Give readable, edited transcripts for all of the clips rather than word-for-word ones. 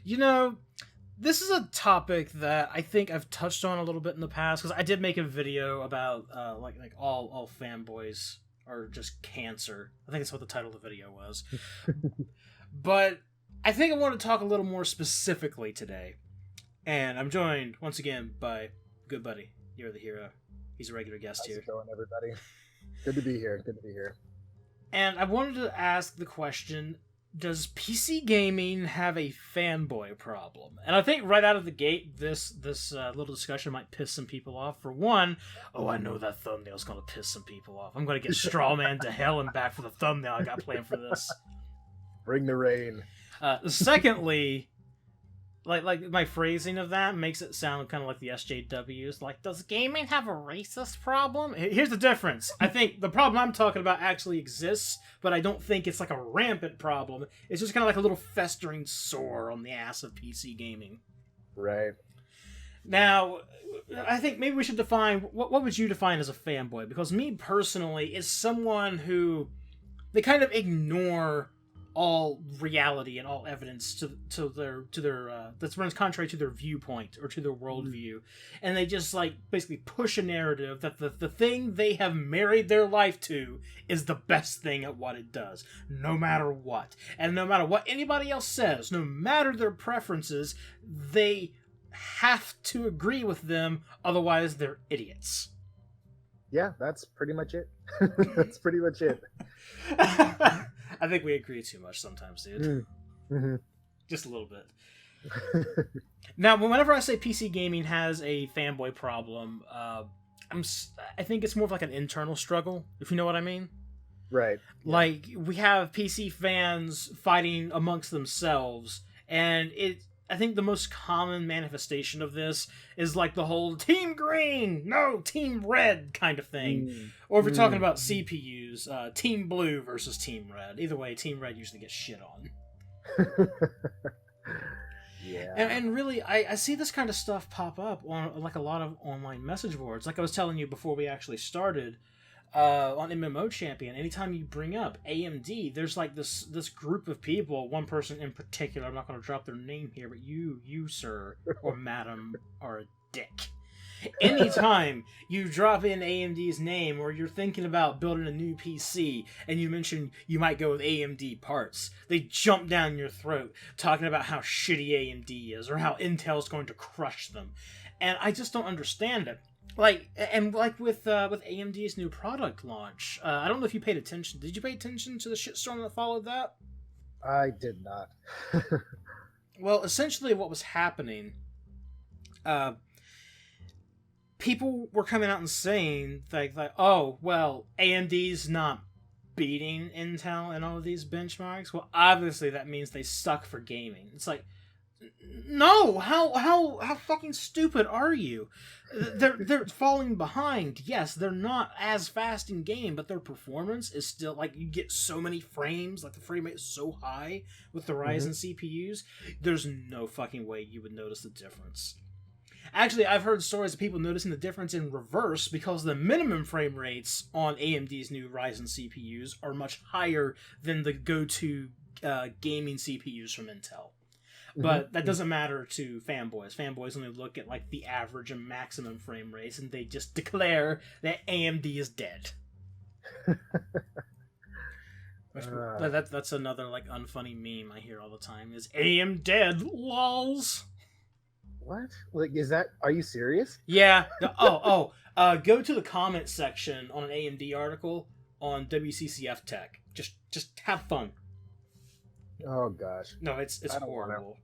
You know, this is a topic that I think I've touched on a little bit in the past, because I did make a video about like all fanboys are just cancer. I think that's what the title of the video was. But I think I want to talk a little more specifically today. And I'm joined once again by good buddy. You're the hero. He's a regular guest here. How's it going, everybody? Good to be here. Good to be here. And I wanted to ask the question, does PC gaming have a fanboy problem? And I think right out of the gate, this little discussion might piss some people off. For one, I know that thumbnail's going to piss some people off. I'm going to get Strawman to hell and back for the thumbnail I got planned for this. Bring the rain. Secondly, like my phrasing of that makes it sound kind of like the SJWs. Like, does gaming have a racist problem? Here's the difference. I think the problem I'm talking about actually exists, but I don't think it's like a rampant problem. It's just kind of like a little festering sore on the ass of PC gaming. Right. Now, I think maybe we should define, what would you define as a fanboy? Because me personally is someone who, they kind of ignore all reality and all evidence to their that runs contrary to their viewpoint or to their worldview, and they just like basically push a narrative that the thing they have married their life to is the best thing at what it does, no matter what, and no matter what anybody else says, no matter their preferences, they have to agree with them, otherwise they're idiots. Yeah, that's pretty much it. That's pretty much it. I think we agree too much sometimes, dude. Mm-hmm. Just a little bit. Now, whenever I say PC gaming has a fanboy problem, I think it's more of like an internal struggle, if you know what I mean. Right. Like, we have PC fans fighting amongst themselves, and I think the most common manifestation of this is like the whole Team Green, no, Team Red kind of thing. Or if you're talking about CPUs, Team Blue versus Team Red. Either way, Team Red usually gets shit on. Yeah. And really, I see this kind of stuff pop up on like a lot of online message boards. Like I was telling you before we actually started, on MMO Champion, anytime you bring up AMD, there's like this group of people, one person in particular, I'm not going to drop their name here, but you sir, or madam, are a dick. Anytime you drop in AMD's name, or you're thinking about building a new PC, and you mention you might go with AMD parts, they jump down your throat, talking about how shitty AMD is, or how Intel's going to crush them. And I just don't understand it. Like with AMD's new product launch, I don't know if you paid attention. Did you pay attention to the shitstorm that followed that? I did not. Well, essentially what was happening, people were coming out and saying like, oh, well, AMD's not beating Intel in all of these benchmarks. Well, obviously that means they suck for gaming. It's like, no, how fucking stupid are you? They're falling behind. Yes, they're not as fast in game, but their performance is still like, you get so many frames, like the frame rate is so high with the Ryzen CPUs. There's no fucking way you would notice the difference. Actually, I've heard stories of people noticing the difference in reverse because the minimum frame rates on AMD's new Ryzen CPUs are much higher than the go-to gaming CPUs from Intel. But that doesn't matter to fanboys. Fanboys only look at like the average and maximum frame rates, and they just declare that AMD is dead. That's another like unfunny meme I hear all the time is AM dead, lols. What? Like, are you serious? Yeah. Go to the comment section on an AMD article on WCCF Tech. Just have fun. Oh gosh. No, it's horrible.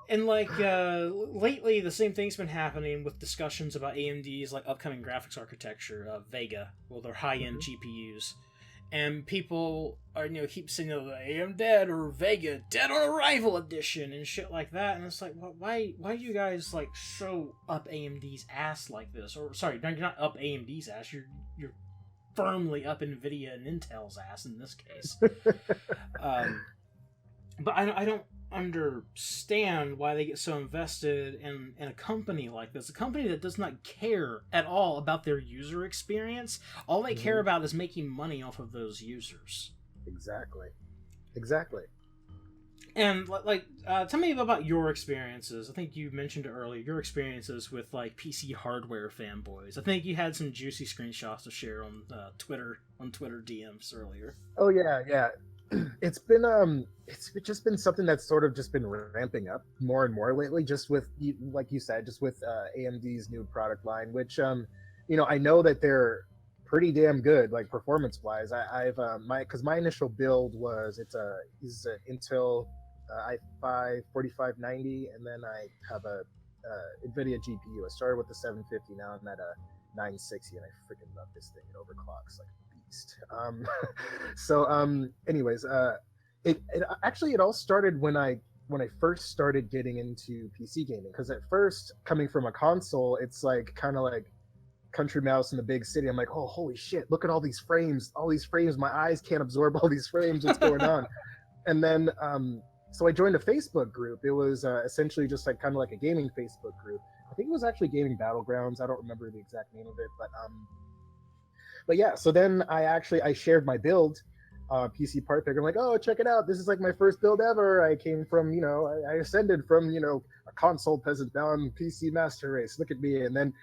And like lately, the same thing's been happening with discussions about AMD's like upcoming graphics architecture, Vega, well, their high-end GPUs, and people are keep saying AM dead or Vega dead on arrival edition and shit like that, and it's like, well, why do you guys like so up AMD's ass like this? Or sorry, you're not up AMD's ass. You're firmly up NVIDIA and Intel's ass in this case. But I don't understand why they get so invested in a company like this. A company that does not care at all about their user experience. All they care about is making money off of those users. Exactly. And tell me about your experiences. I think you mentioned it earlier. Your experiences with like PC hardware fanboys. I think you had some juicy screenshots to share on Twitter DMs earlier. Oh yeah, yeah. It's just been something that's sort of just been ramping up more and more lately. Just with like you said, just with AMD's new product line, which I know that they're pretty damn good, like performance wise. I've my initial build was is an Intel i5 4590, and then I have a NVIDIA GPU. I started with the 750, now I'm at a 960, and I freaking love this thing. It overclocks like a beast. Anyways, it actually it all started when I first started getting into PC gaming, because at first, coming from a console, it's like kind of like country mouse in the big city. I'm like, oh, holy shit, look at all these frames, my eyes can't absorb all these frames, what's going on? And then so I joined a Facebook group. It was essentially just like kind of like a gaming Facebook group. I think it was actually Gaming Battlegrounds. I don't remember the exact name of it, but yeah. So then I shared my build, PC part picker. I'm like, oh, check it out. This is like my first build ever. I came from, I ascended from, a console peasant down PC master race. Look at me. And then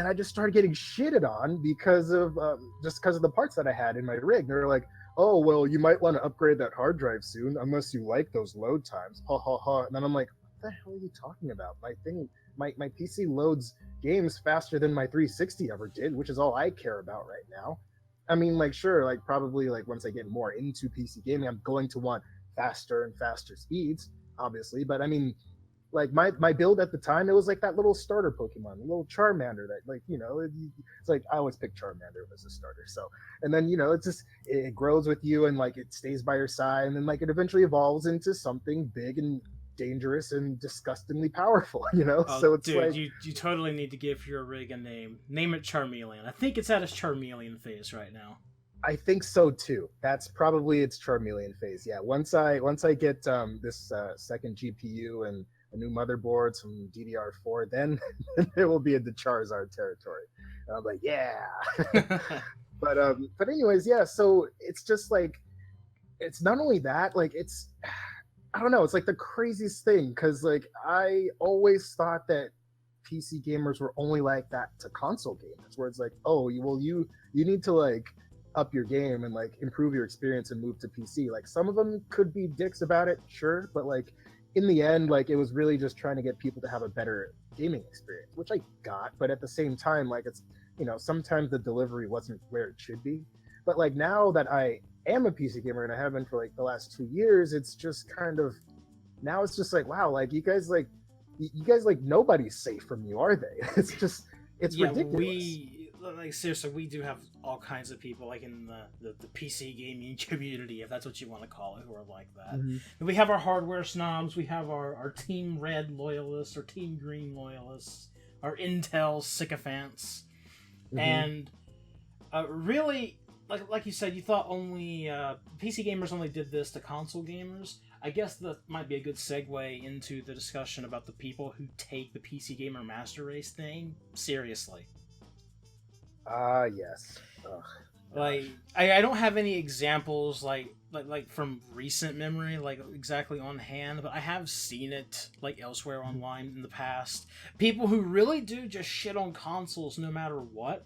I just started getting shitted on because of the parts that I had in my rig. They were like, oh, well, you might want to upgrade that hard drive soon, unless you like those load times. Ha ha ha. And then I'm like, what the hell are you talking about? My PC loads games faster than my 360 ever did, which is all I care about right now. I mean, like, sure, like probably like once I get more into PC gaming, I'm going to want faster and faster speeds, obviously. But I mean, like my build at the time, it was like that little starter Pokemon, a little Charmander that, like, it's like I always pick Charmander as a starter. So, and then it grows with you, and like it stays by your side, and then like it eventually evolves into something big and dangerous and disgustingly powerful. Oh, so it's dude, like you totally need to give your rig a name. Name it Charmeleon. I think it's at its Charmeleon phase right now. I think so too. That's probably its Charmeleon phase. Yeah. Once I get this second GPU and a new motherboard, some DDR4, then it will be into Charizard territory. And I'm like, yeah. But anyways, yeah. So it's just like, it's not only that, like I don't know. It's like the craziest thing, because like I always thought that PC gamers were only like that to console gamers, where it's like, oh, you need to like up your game and like improve your experience and move to PC. Like some of them could be dicks about it, sure, but like in the end, like it was really just trying to get people to have a better gaming experience, which I got. But at the same time, like it's sometimes the delivery wasn't where it should be. But like now that I am a PC gamer, and I have been for like the last 2 years, it's just kind of now it's just like, wow, like you guys like nobody's safe from you, are they? It's ridiculous. Seriously, we do have all kinds of people like in the PC gaming community, if that's what you want to call it, who are like that. And we have our hardware snobs, we have our Team Red loyalists, our Team Green loyalists, our Intel sycophants, and really, like you said, you thought only PC gamers only did this to console gamers. I guess that might be a good segue into the discussion about the people who take the PC gamer master race thing seriously. Yes. Ugh, like I don't have any examples like from recent memory, like exactly on hand, but I have seen it like elsewhere online in the past. People who really do just shit on consoles no matter what.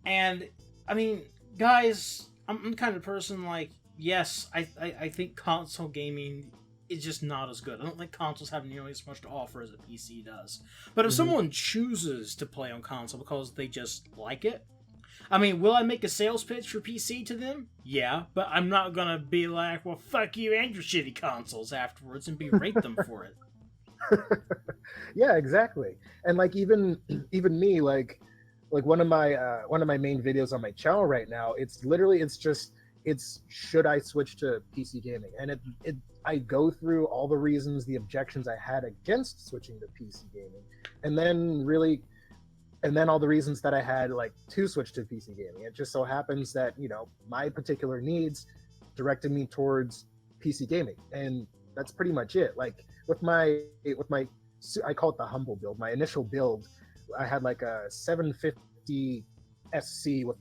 And I mean, guys, I'm the kind of person like, yes, I think console gaming is just not as good. I don't think consoles have nearly as much to offer as a PC does. But if someone chooses to play on console because they just like it, I mean, will I make a sales pitch for PC to them? Yeah, but I'm not gonna be like, well, fuck you and your shitty consoles afterwards and berate them for it. Yeah, exactly. And like even me, like one of my main videos on my channel right now, it's should I switch to PC gaming? And I go through all the reasons, the objections I had against switching to PC gaming, and then all the reasons that I had like to switch to PC gaming. It just so happens that my particular needs directed me towards PC gaming, and that's pretty much it. Like with my I call it the humble build. My initial build, I had like a 750 SC with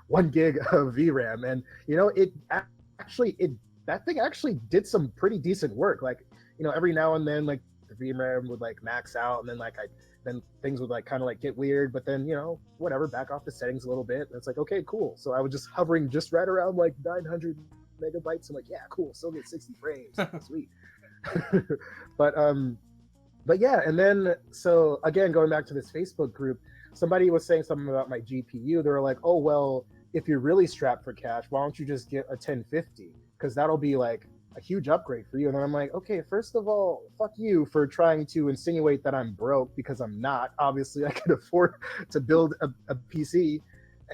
1 gig of VRAM, and that thing actually did some pretty decent work. Like every now and then like the VRAM would like max out, and then then things would like kind of like get weird, but then whatever, back off the settings a little bit, and it's like, okay, cool. So I was just hovering just right around like 900 megabytes. I'm like, yeah, cool, still get 60 frames, sweet. but yeah, and then so again, going back to this Facebook group, somebody was saying something about my GPU. They were like, oh well, if you're really strapped for cash, why don't you just get a 1050, because that'll be like a huge upgrade for you. And then I'm like, okay, first of all, fuck you for trying to insinuate that I'm broke, because I'm not. Obviously I can afford to build a PC.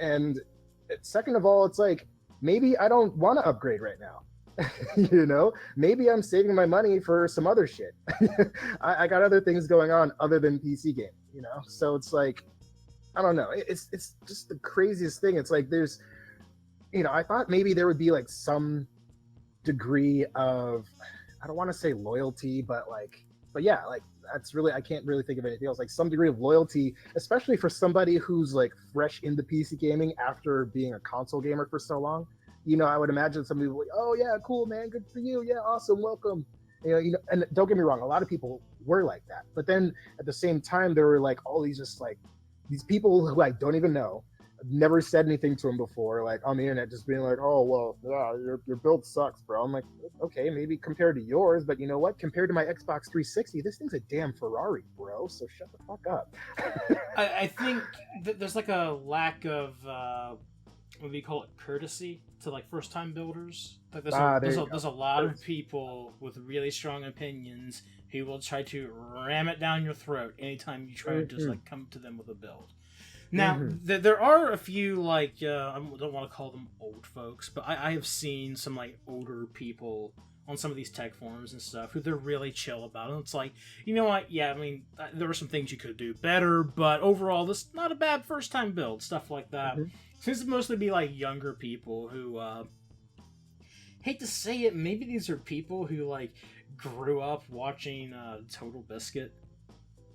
And second of all, it's like, maybe I don't want to upgrade right now. Maybe I'm saving my money for some other shit. I got other things going on other than PC game, so it's like, I don't know, it's just the craziest thing. It's like, there's I thought maybe there would be like some degree of, I don't want to say loyalty, but yeah, like that's really, I can't really think of anything else, like some degree of loyalty, especially for somebody who's like fresh into PC gaming after being a console gamer for so long. I would imagine somebody would be like, oh yeah, cool, man, good for you, yeah, awesome, welcome. And don't get me wrong, a lot of people were like that, but then at the same time there were like all these just like these people who I don't even know, never said anything to him before, like on the internet, just being like, oh well, yeah, your build sucks, bro. I'm like, okay, maybe compared to yours, but you know what, compared to my Xbox 360, this thing's a damn Ferrari, bro, so shut the fuck up. I think there's like a lack of what do you call it, courtesy to like first time builders. Like there's a lot of people with really strong opinions who will try to ram it down your throat anytime you try to just like come to them with a build. Now, there are a few, like, I don't want to call them old folks, but I have seen some, like, older people on some of these tech forums and stuff who they're really chill about it. It's like, you know what, yeah, I mean, there are some things you could do better, but overall, this is not a bad first-time build, stuff like that. Seems to mostly be, like, younger people who, hate to say it, maybe these are people who, like, grew up watching Total Biscuit.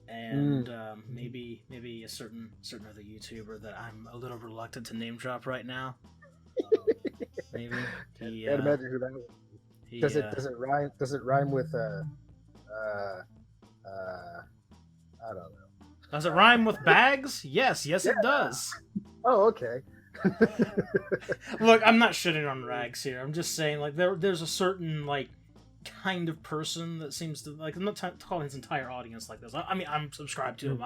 And maybe a certain other YouTuber that I'm a little reluctant to name drop right now. Maybe he. Can't imagine who that is. Does it rhyme with I don't know. Does it rhyme with bags? Yes, it does. Oh, okay. Look, I'm not shitting on rags here. I'm just saying, like, there's a certain like kind of person that seems to, like, I'm not calling his entire audience like this. I mean, I'm subscribed to him.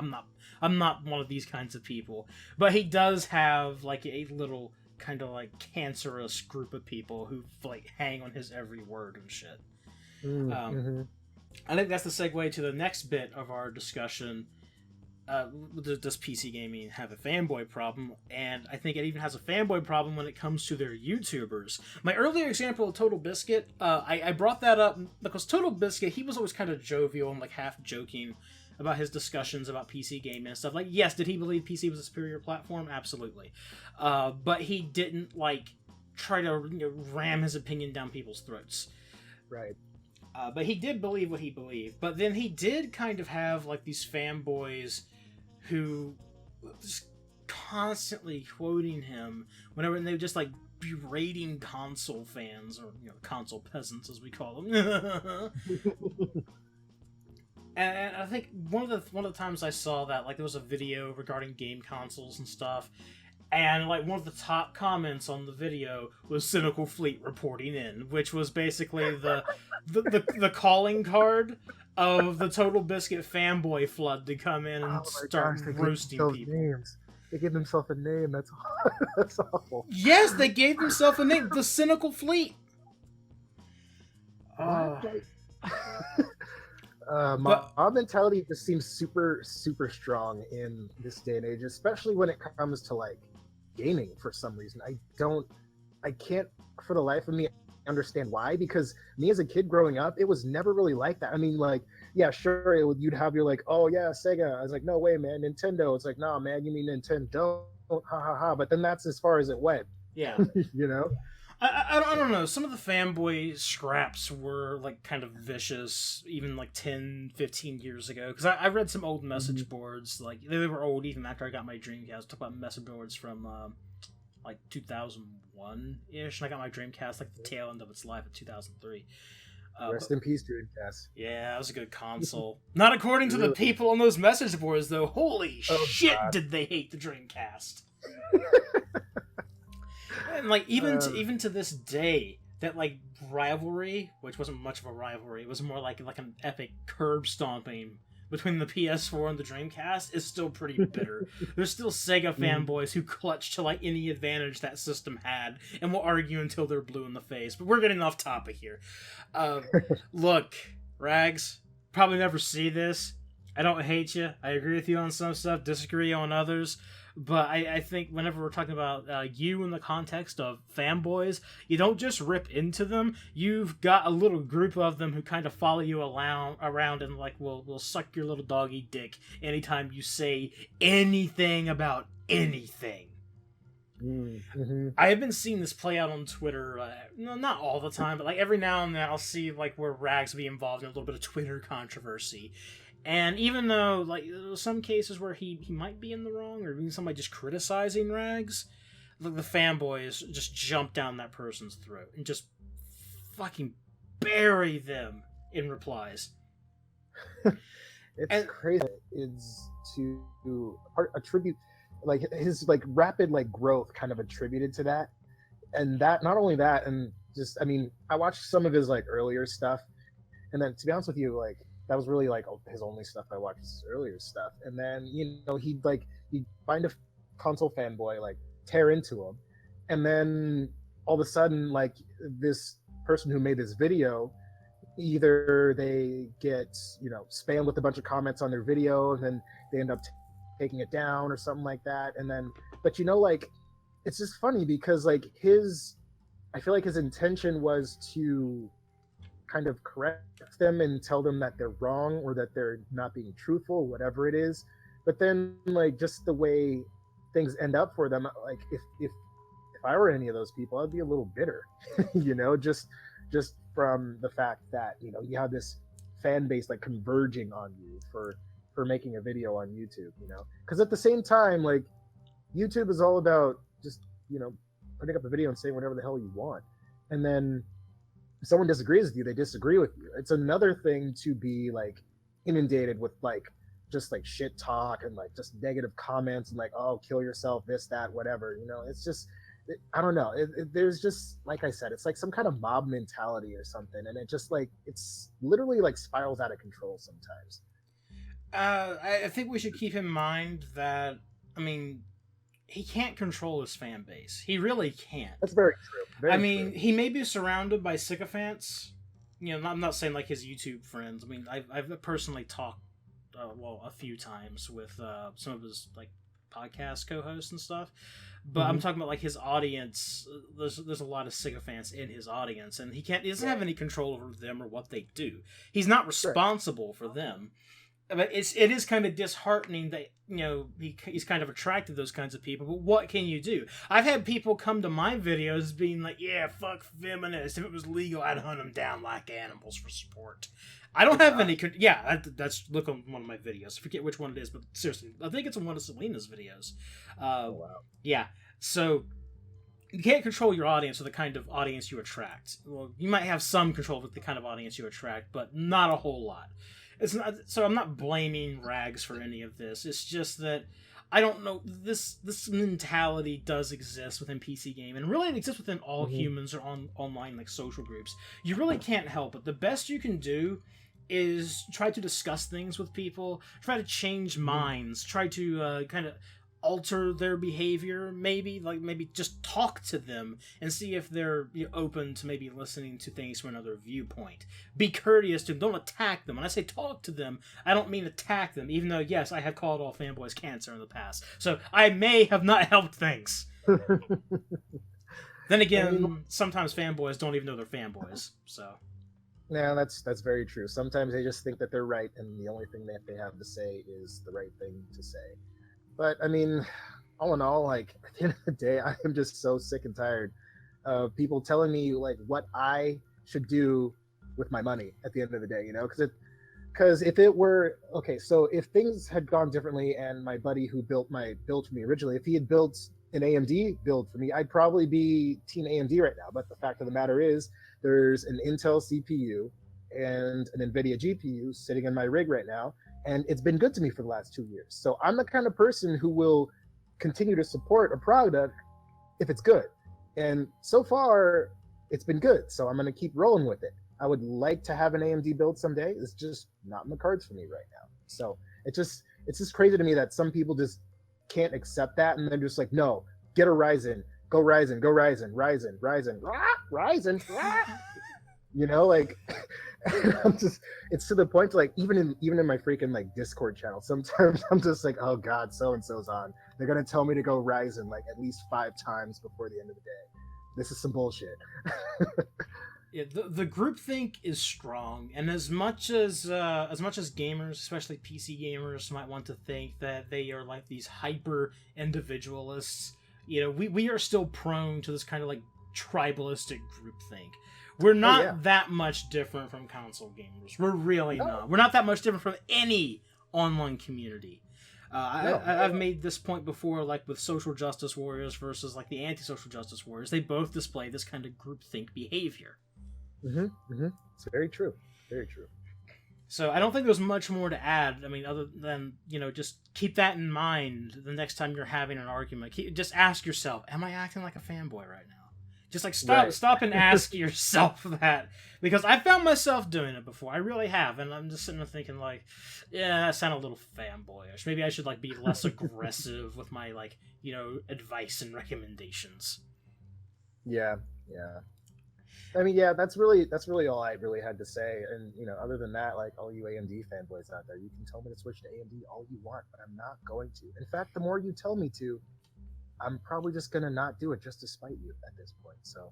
I'm not one of these kinds of people, but he does have like a little kind of like cancerous group of people who like hang on his every word and shit. I think that's the segue to the next bit of our discussion. Does PC gaming have a fanboy problem? And I think it even has a fanboy problem when it comes to their YouTubers. My earlier example of Total Biscuit, I brought that up because Total Biscuit, he was always kind of jovial and like half joking about his discussions about PC gaming and stuff. Like, yes, did he believe PC was a superior platform? Absolutely. But he didn't like try to ram his opinion down people's throats. Right. But he did believe what he believed. But then he did kind of have like these fanboys who just constantly quoting him whenever, and they were just like berating console fans, or console peasants as we call them. And I think one of the times I saw that, like, there was a video regarding game consoles and stuff, and like one of the top comments on the video was Cynical Fleet reporting in, which was basically the calling card of the Total Biscuit fanboy flood to come in and start roasting people. Names. They gave themselves a name. That's awful. Yes, they gave themselves a name. The Cynical Fleet. Mob mentality just seems super, super strong in this day and age, especially when it comes to like gaming. For some reason, I can't for the life of me understand why, because me as a kid growing up, it was never really like that. I mean, like, yeah, sure, you'd have your like, oh yeah, Sega. I was like, no way, man, Nintendo. It's like, nah, man, you mean Nintendo? Ha ha ha. But then that's as far as it went. Yeah. You know? I don't know. Some of the fanboy scraps were like kind of vicious, even like 10, 15 years ago. Because I read some old message boards, like they were old even after I got my Dreamcast. Talk about message boards from like 2001-ish, and I got my Dreamcast like the tail end of its life in 2003. But Rest in peace, Dreamcast. yeah, that was a good console. Not according to the Really? people on those message boards, though. Holy Oh, shit, God. did they hate the Dreamcast? And like even to this day, that like rivalry, which wasn't much of a rivalry, it was more like an epic curb stomping between the PS4 and the Dreamcast, is still pretty bitter. There's still Sega fanboys who clutch to like any advantage that system had and will argue until they're blue in the face. But we're getting off topic here. Look, Rags, probably never see this. I don't hate you. I agree with you on some stuff, disagree on others. But I think whenever we're talking about you in the context of fanboys, you don't just rip into them. You've got a little group of them who kind of follow you around and like will suck your little doggy dick anytime you say anything about anything. Mm-hmm. I have been seeing this play out on Twitter, no, not all the time, but like every now and then I'll see like where Rags will be involved in a little bit of Twitter controversy. And even though, like, there's some cases where he might be in the wrong, or even somebody just criticizing Rags, the fanboys just jump down that person's throat and just fucking bury them in replies. It's crazy. It's to attribute, like, his, like, rapid, like, growth kind of attributed to that. And that, not only that, and just, I mean, I watched some of his, like, earlier stuff, and then, to be honest with you, like, that was really like his only stuff I watched, his earlier stuff. And then, you know, he'd find a console fanboy, like tear into him. And then all of a sudden, like this person who made this video, either they get, you know, spammed with a bunch of comments on their video and then they end up taking it down or something like that. And then, but you know, like, it's just funny because like I feel like his intention was to kind of correct them and tell them that they're wrong or that they're not being truthful, whatever it is. But then, like, just the way things end up for them, like if I were any of those people, I'd be a little bitter, you know, just from the fact that, you know, you have this fan base like converging on you for making a video on YouTube, you know, because at the same time, like, YouTube is all about just, you know, putting up a video and saying whatever the hell you want, and then if someone disagrees with you, they disagree with you. It's another thing to be like inundated with like just like shit talk and like just negative comments and like, oh, kill yourself, this, that, whatever. You know, it's just, I don't know. There's just, like I said, it's like some kind of mob mentality or something, and it just like it's literally like spirals out of control sometimes. I think we should keep in mind that, I mean, he can't control his fan base. He really can't. That's very true. I mean, he may be surrounded by sycophants. You know, I'm not saying like his YouTube friends. I mean, I've personally talked, a few times with some of his like podcast co-hosts and stuff. But I'm talking about like his audience. There's a lot of sycophants in his audience, and he doesn't have any control over them or what they do. He's not responsible for them. But it is kind of disheartening that, you know, he's kind of attracted those kinds of people. But what can you do? I've had people come to my videos being like, yeah, fuck feminists. If it was legal, I'd hunt them down like animals for sport. I don't have any... Yeah, that's look on one of my videos. I forget which one it is, but seriously, I think it's on one of Selena's videos. Wow. Yeah, so you can't control your audience or the kind of audience you attract. Well, you might have some control with the kind of audience you attract, but not a whole lot. It's not, so I'm not blaming Rags for any of this. It's just that I don't know, this mentality does exist within PC game, and really it exists within all humans or online like social groups. You really can't help it. The best you can do is try to discuss things with people, try to change minds, try to kind of alter their behavior, maybe just talk to them and see if they're open to maybe listening to things from another viewpoint. Be courteous to them, don't attack them. When I say talk to them, I don't mean attack them, even though yes, I have called all fanboys cancer in the past, so I may have not helped things. Then again, sometimes fanboys don't even know they're fanboys, so yeah, that's very true. Sometimes they just think that they're right and the only thing that they have to say is the right thing to say. But I mean, all in all, like at the end of the day, I am just so sick and tired of people telling me like what I should do with my money at the end of the day, you know, because if it were okay, so if things had gone differently and my buddy who built my build for me originally, if he had built an AMD build for me, I'd probably be team AMD right now. But the fact of the matter is, there's an Intel CPU and an NVIDIA GPU sitting in my rig right now, and it's been good to me for the last 2 years. So I'm the kind of person who will continue to support a product if it's good. And so far, it's been good. So I'm going to keep rolling with it. I would like to have an AMD build someday. It's just not in the cards for me right now. So it's just crazy to me that some people just can't accept that, and they're just like, no, get a Ryzen, go Ryzen, go Ryzen, Ryzen, you know, like I'm just, it's to the point to like even in my freaking like Discord channel, sometimes I'm just like, oh god, so and so's on. They're gonna tell me to go Ryzen like at least 5 times before the end of the day. This is some bullshit. Yeah, the groupthink is strong, and as much as gamers, especially PC gamers, might want to think that they are like these hyper individualists, you know, we are still prone to this kind of like tribalistic groupthink. We're not that much different from console gamers. We're really not. We're not that much different from any online community. I've made this point before, like with social justice warriors versus like the anti-social justice warriors. They both display this kind of groupthink behavior. It's very true. Very true. So I don't think there's much more to add. I mean, other than, you know, just keep that in mind the next time you're having an argument. Just ask yourself, am I acting like a fanboy right now? Just like stop and ask yourself that, because I found myself doing it before. I really have, and I'm just sitting there thinking like, yeah, that sounded a little fanboyish. Maybe I should like be less aggressive with my like, you know, advice and recommendations. Yeah. I mean, yeah, that's really all I really had to say. And you know, other than that, like all you AMD fanboys out there, you can tell me to switch to AMD all you want, but I'm not going to. In fact, the more you tell me to, I'm probably just gonna not do it just to spite you at this point. So.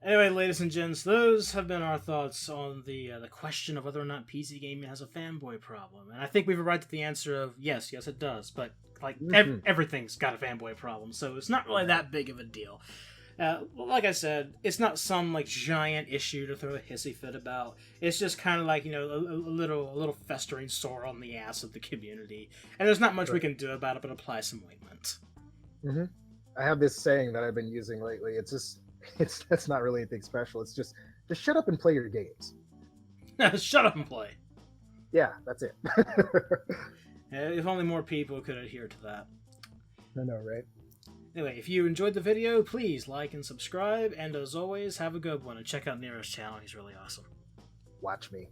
Anyway, ladies and gents, those have been our thoughts on the question of whether or not PC gaming has a fanboy problem. And I think we've arrived at the answer of yes, it does. But like everything's got a fanboy problem, so it's not really that big of a deal. Like I said, it's not some like giant issue to throw a hissy fit about. It's just kind of like, you know, a little festering sore on the ass of the community, and there's not much we can do about it but apply some ointment. I have this saying that I've been using lately. That's not really anything special. It's just shut up and play your games. Shut up and play. Yeah, that's it. If only more people could adhere to that. I know, right? Anyway, if you enjoyed the video, please like and subscribe, and as always, have a good one, and check out Nero's channel. He's really awesome. Watch me.